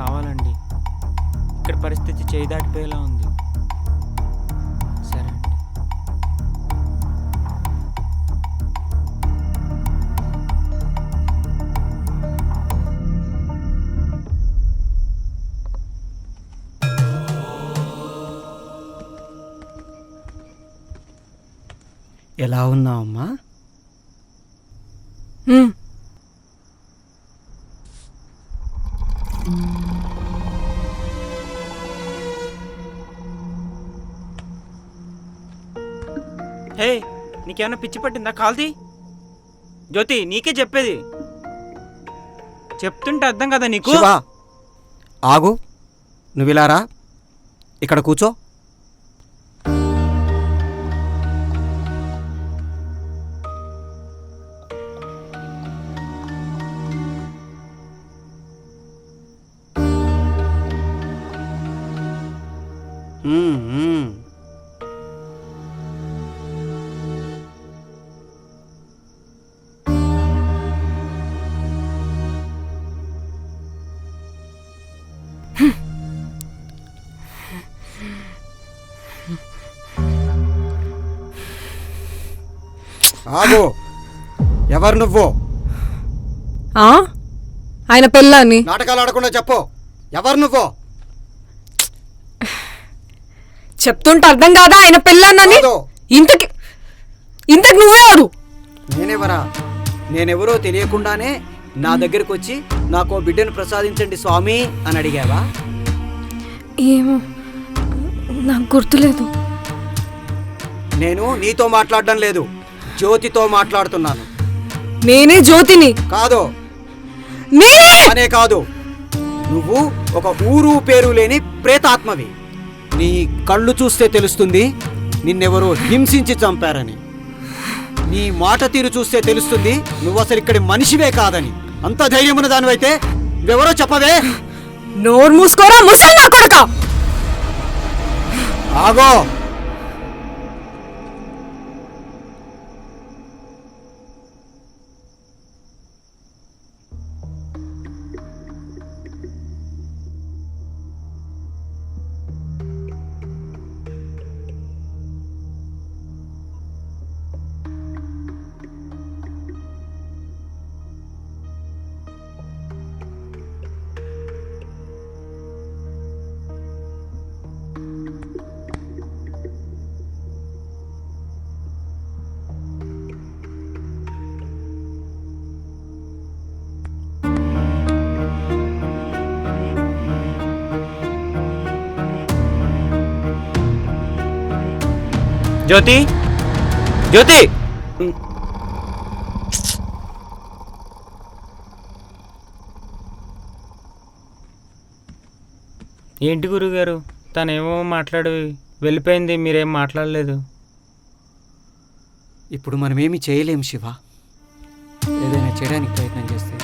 రావాలండి. ఇక్కడ పరిస్థితి చేయి దాటిపోయేలా ఉంది. సరే అండి. ఎలా ఉన్నావమ్మా? హే, నీకేమైనా పిచ్చి పట్టిందా? కాల్ది జ్యోతి, నీకే చెప్పేది. చెప్తుంటే అర్థం కదా నీకు? శివా, ఆగు. నువ్వు ఇలా రా, ఇక్కడ కూర్చో. ఆగు. ఎవరు నువ్వు? ఆయన పెళ్ళాన్ని. నాటకాలు ఆడకుండా చెప్పు. ఎవరు నువ్వు? చెప్తుంటే అర్థం కాదా? ఆయన పెళ్ళాన్నని. ఇంతకి నువ్వెవరు? నేనెవరా? నేనెవరో తెలియకుండానే నా దగ్గరకు వచ్చి నాకు బిడ్డను ప్రసాదించండి స్వామి అని అడిగావా? ఏమో, నాకు గుర్తులేదు. నేను నీతో మాట్లాడడం లేదు, జ్యోతితో మాట్లాడుతున్నాను. నేనే జ్యోతిని. కాదు, నేనే. అనే కాదు, నువ్వు ఒక ఊరు పేరు లేని ప్రేతాత్మవి. నీ కళ్ళు చూస్తే తెలుస్తుంది నిన్నెవరో హింసించి చంపారని. నీ మాట తీరు చూస్తే తెలుస్తుంది నువ్వు అసలు ఇక్కడి మనిషివే కాదని. అంత ధైర్యమున్న దానివైతే నువ్వెవరో చెప్పవే. నోరు మూసుకోరా ముసలి నా కొడుకా. ఆగో. జ్యోతి, జ్యోతి. ఏంటి గురుగారు, తనేమో మాట్లాడి వెళ్ళిపోయింది, మీరేం మాట్లాడలేదు. ఇప్పుడు మనమేమి చేయలేం శివ. ఏదైనా చేయడానికి ప్రయత్నం చేస్తే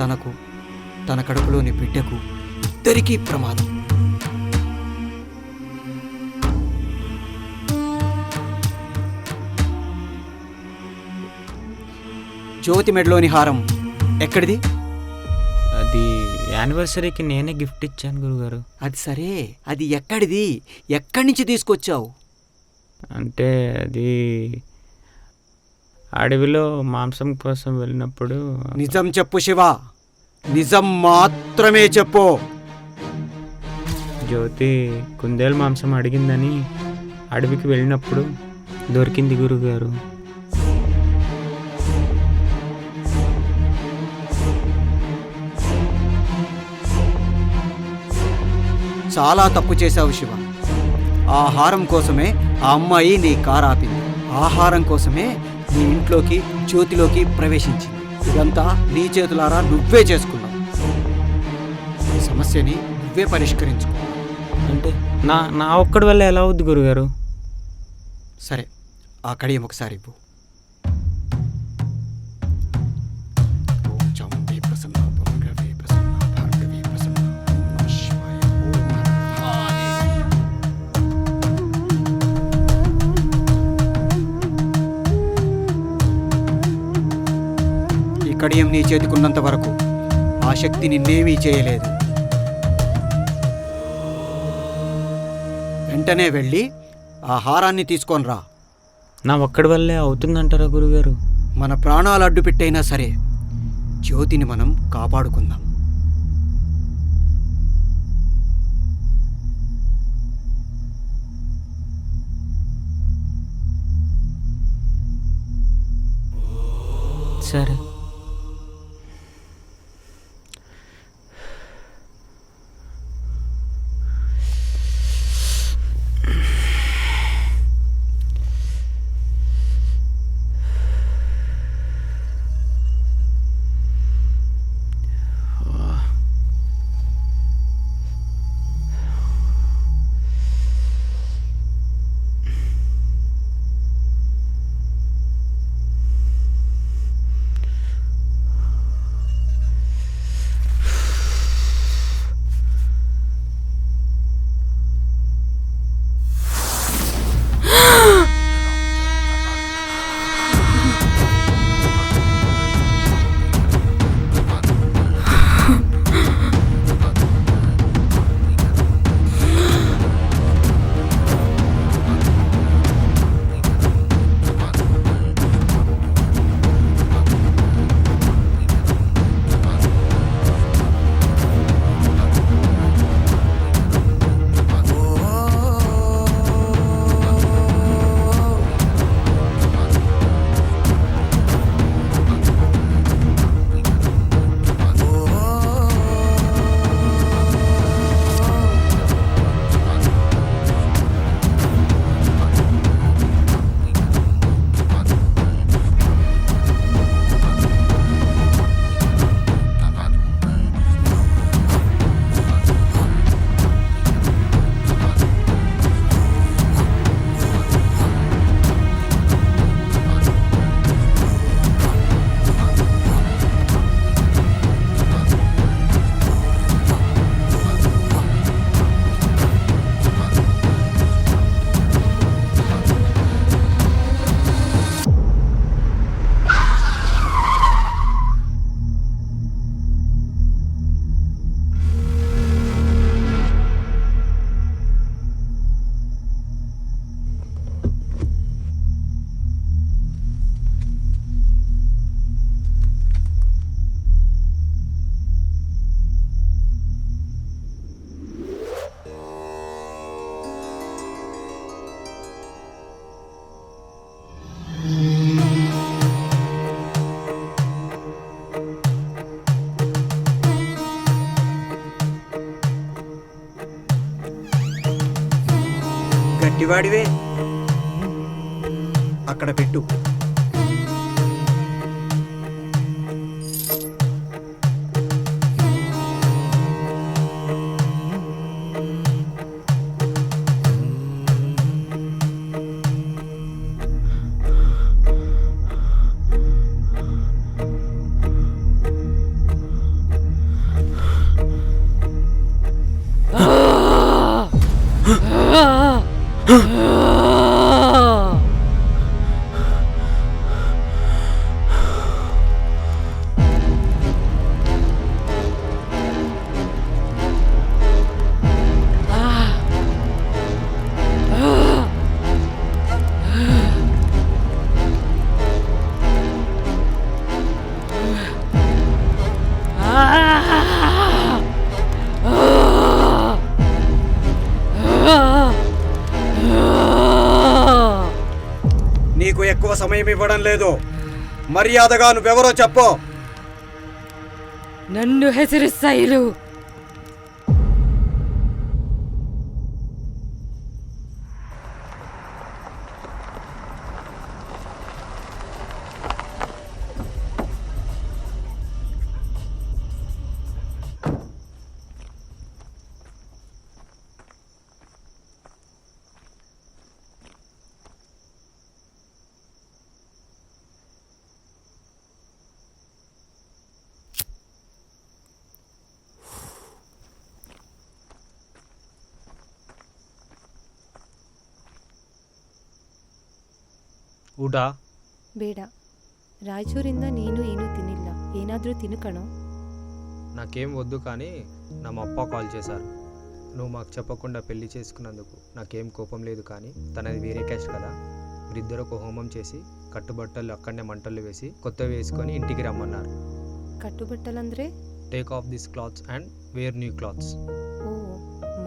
తనకు, తన కడుపులోని బిడ్డకు, ఇద్దరికీ ప్రమాదం. జ్యోతి మెడలోని హారం ఎక్కడిది? అది యానివర్సరీకి నేనే గిఫ్ట్ ఇచ్చాను గురుగారు. అది సరే, అది ఎక్కడిది? ఎక్కడి నుంచి తీసుకొచ్చావు? అంటే అది అడవిలో మాంసం కోసం వెళ్ళినప్పుడు. నిజం చెప్పు శివ, నిజం మాత్రమే చెప్పు. జ్యోతి కుందేలు మాంసం అడిగిందని అడవికి వెళ్ళినప్పుడు దొరికింది గురుగారు. చాలా తప్పు చేశావు శివ. ఆహారం కోసమే ఆ అమ్మాయి నీ కారు ఆపింది. ఆహారం కోసమే నీ ఇంట్లోకి, జ్యోతిలోకి ప్రవేశించింది. ఇదంతా నీ చేతులారా నువ్వే చేసుకున్నావు. ఈ సమస్యని నువ్వే పరిష్కరించుకో. అంటే నా ఒక్కడి వల్ల ఎలా అవుద్ది గురుగారు? సరే, ఆ కడియం ఒకసారి ఇవ్వు. కడియం నీ చేతికున్నంత వరకు ఆ శక్తి నిన్నేమీ చేయలేదు. వెంటనే వెళ్ళి ఆ హారాన్ని తీసుకొని రా. నా ఒక్కడి వల్లే అవుతుందంటారా గురుగారు? మన ప్రాణాలు అడ్డు పెట్టైనా సరే జ్యోతిని మనం కాపాడుకుందాం. సరే. గట్టివాడివే, అక్కడ పెట్టు. నీకు ఎక్కువ సమయం ఇవ్వడం లేదు. మర్యాదగా నువ్వెవరో చెప్పు. నన్ను హెసరిస్తాయిలు. ಊಟ ಬೇಡ. ರಾಯಚೂರಿಂದ ನೀನು ಏನೂ ತಿನ್ನಿಲ್ಲ. ಏನಾದರೂ ತಿನ್ನುಕಣೋ. నాకేం వద్దు, కానీ నా అప్ప కాల్ చేశారు. నువ్వు మాకు చెప్పకుండా పెళ్లి చేసుకున్నందుకు నాకేం కోపం లేదు, కానీ తనది వేరే క్యాస్ట్ కదా. మీరిద్దరు ఒక హోమం చేసి కట్టుబట్టలు అక్కడనే మంటలు వేసి కొత్తవి వేసుకొని ఇంటికి రమ్మన్నారు. ಕಟ್ಟುಬಟ್ಟಲಂದ್ರೆ take off this clothes and wear new clothes. ಓ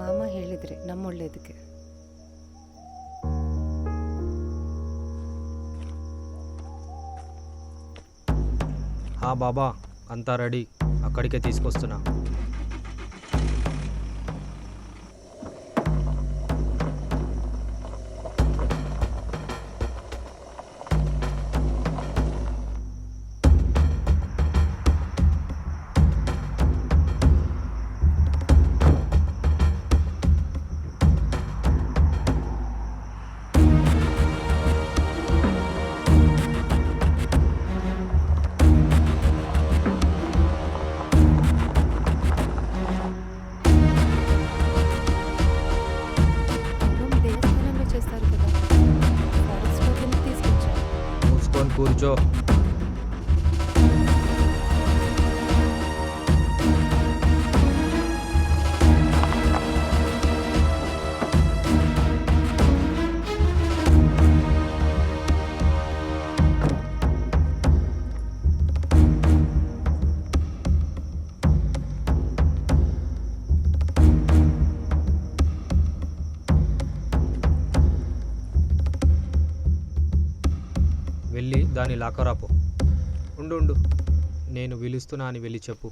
ಮಾಮ ಹೇಳಿದ್ರೆ ನಮ್ಮೊಳ್ಳೇದಕ್ಕೆ. బాబా అంతా రెడీ, అక్కడికే తీసుకొస్తున్నా. పూర్వం దేవస్థానంలో చేస్తారు కదా, ఫారెస్ట్ లోకి తీసుకొచ్చారు. మూసుకొని కూర్చో. వెళ్ళి దాన్ని లాకరాపు. ఉండు ఉండు, నేను పిలుస్తున్నా అని వెళ్ళి చెప్పు.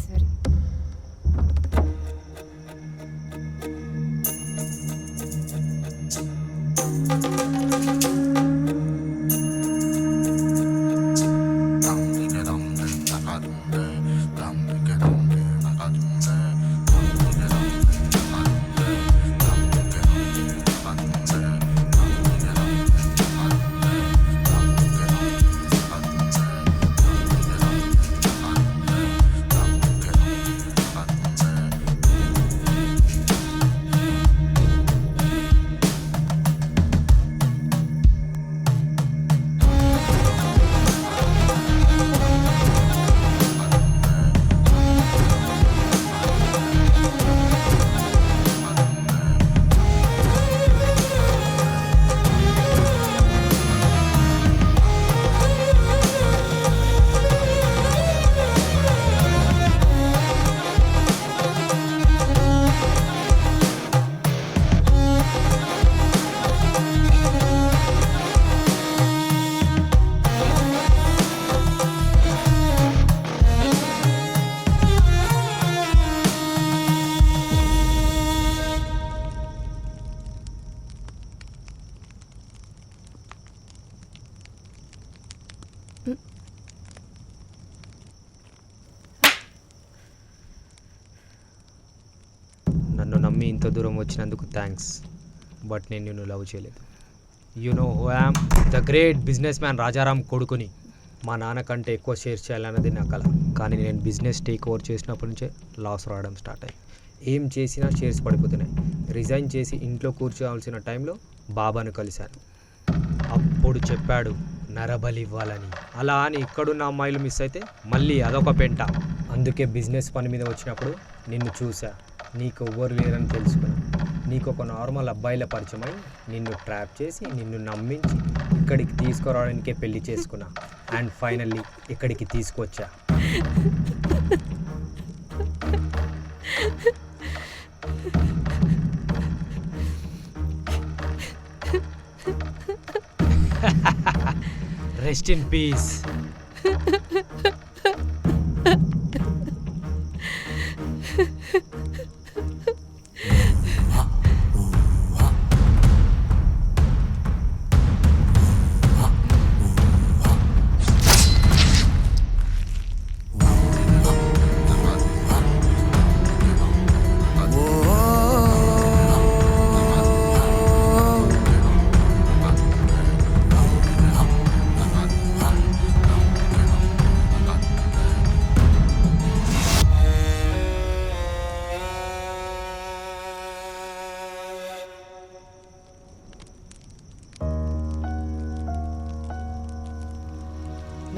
సరే. నన్ను నమ్మి ఇంత దూరం వచ్చినందుకు థ్యాంక్స్, బట్ నేను నిన్ను లవ్ చేయలేదు. You know who am, the great business man Rajaram కొడుకుని. మా నాన్న కంటే ఎక్కువ షేర్స్ చేయాలన్నది నా కల, కానీ నేను బిజినెస్ టేక్ ఓవర్ చేసినప్పటి నుంచే లాస్ రావడం స్టార్ట్ అయ్యి ఏం చేసినా షేర్స్ పడిపోతున్నాయి. రిజైన్ చేసి ఇంట్లో కూర్చోవాల్సిన టైంలో బాబాను కలిశాను. అప్పుడు చెప్పాడు నరబలి ఇవ్వాలని. అలా అని ఇక్కడున్న అమ్మాయిలు మిస్ అయితే మళ్ళీ అదొక పెంట. అందుకే బిజినెస్ పని మీద వచ్చినప్పుడు నిన్ను చూసా, నీకు ఎవ్వరు లేరని తెలుసుకున్నా. నీకు ఒక నార్మల్ అబ్బాయిల పరిచయమై నిన్ను ట్రాప్ చేసి నిన్ను నమ్మించి ఇక్కడికి తీసుకురావడానికే పెళ్లి చేసుకున్నా. అండ్ ఫైనల్లీ ఇక్కడికి తీసుకొచ్చా. Rest in peace.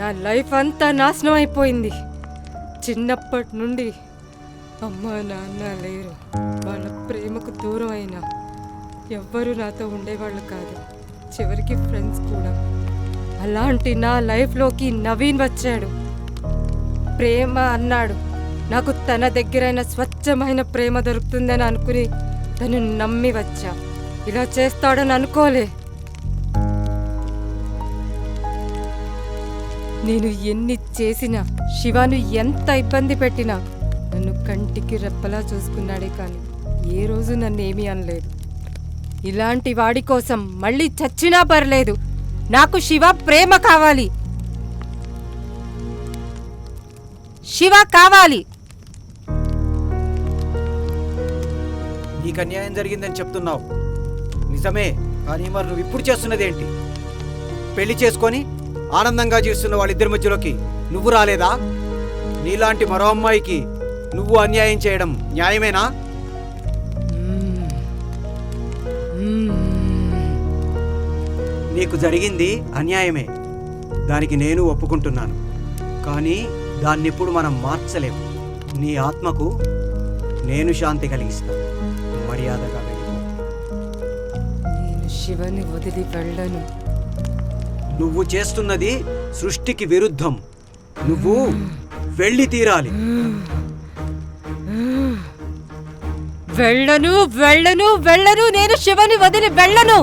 నా లైఫ్ అంతా నాశనం అయిపోయింది. చిన్నప్పటి నుండి అమ్మ నాన్న లేరు. వాళ్ళ ప్రేమకు దూరం అయినా ఎవ్వరూ నాతో ఉండేవాళ్ళు కాదు, చివరికి ఫ్రెండ్స్ కూడా. అలాంటి నా లైఫ్లోకి నవీన్ వచ్చాడు. ప్రేమ అన్నాడు. నాకు తన దగ్గరైన స్వచ్ఛమైన ప్రేమ దొరుకుతుందని అనుకుని తను నమ్మి వచ్చా. ఇలా చేస్తాడని అనుకోలే. నేను ఎన్ని చేసినా, శివాను ఎంత ఇబ్బంది పెట్టినా నన్ను కంటికి రెప్పలా చూసుకున్నాడే కానీ ఏ రోజు నన్నేమీ అనలేదు. ఇలాంటి వాడి కోసం మళ్ళీ చచ్చినా పర్లేదు, నాకు శివ ప్రేమ కావాలి. శివ కావాలి. నీకు అన్యాయం జరిగిందని చెప్తున్నావు నిజమే, కానీ మరి నువ్వు ఇప్పుడు చేస్తున్నది ఏంటి? పెళ్లి చేసుకొని ఆనందంగా జీవిస్తున్న వాళ్ళిద్దరి మధ్యలోకి నువ్వు రాలేదా? నీలాంటి మరో అమ్మాయికి నువ్వు అన్యాయం చేయడం న్యాయమేనా? నీకు జరిగింది అన్యాయమే, దానికి నేను ఒప్పుకుంటున్నాను. కానీ దాన్ని ఇప్పుడు మనం మార్చలేము. నీ ఆత్మకు నేను శాంతి కలిగిస్తాను. మర్యాదగా వెళ్ళిపో. నేను శివని వదిలి వెళ్ళను. నువ్వు చేస్తున్నది సృష్టికి విరుద్ధం. నువ్వు వెళ్ళి తీరాలి. వెళ్ళను వెళ్ళను వెళ్ళను, నేను శివని వదిలి వెళ్ళను.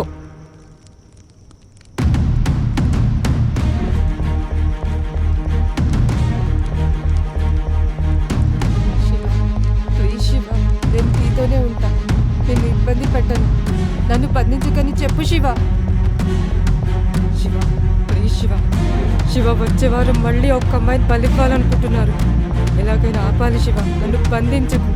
శివ, నేను నీతోనే ఉంటా. నిన్ను ఇబ్బంది పెట్టను. నన్ను బంధించకని చెప్పు శివ. శివ, ప్లీజ్ శివ. శివ, వచ్చేవారు మళ్ళీ ఒక్క అమ్మాయిని బలివ్వాలనుకుంటున్నారు. ఎలాగైనా ఆపాలి శివ, నన్ను బంధించకు.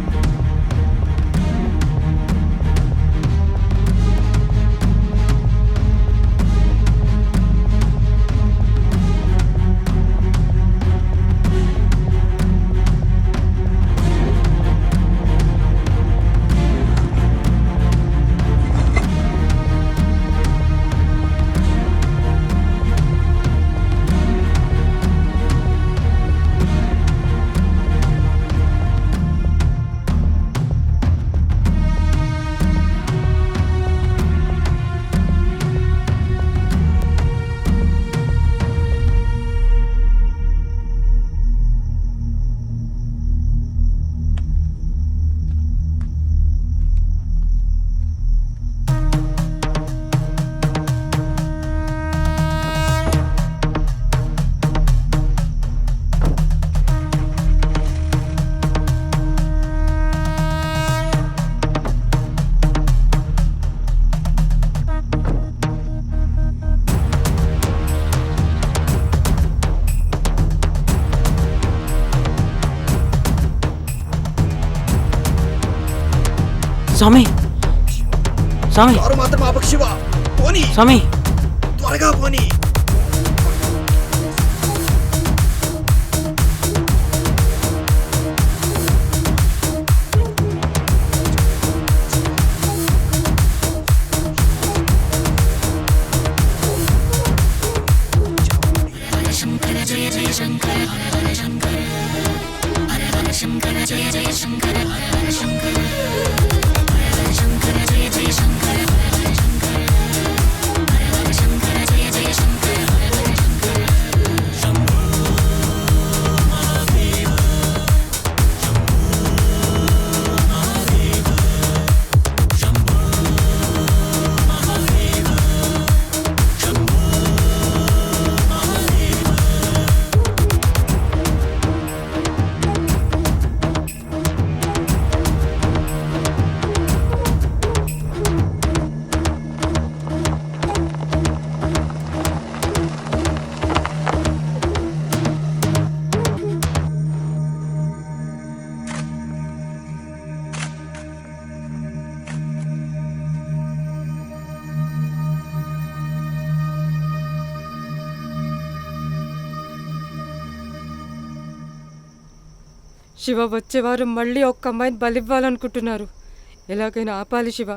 స్వామి, స్వామి, ఎవరు మాత్రం ఆపకు శివ. పోనీ స్వామి. త్వరగా పోనీ. శివ, వచ్చేవారు మళ్ళీ ఒక్క అమ్మాయిని బలివ్వాలనుకుంటున్నారు. ఎలాగైనా ఆపాలి శివ.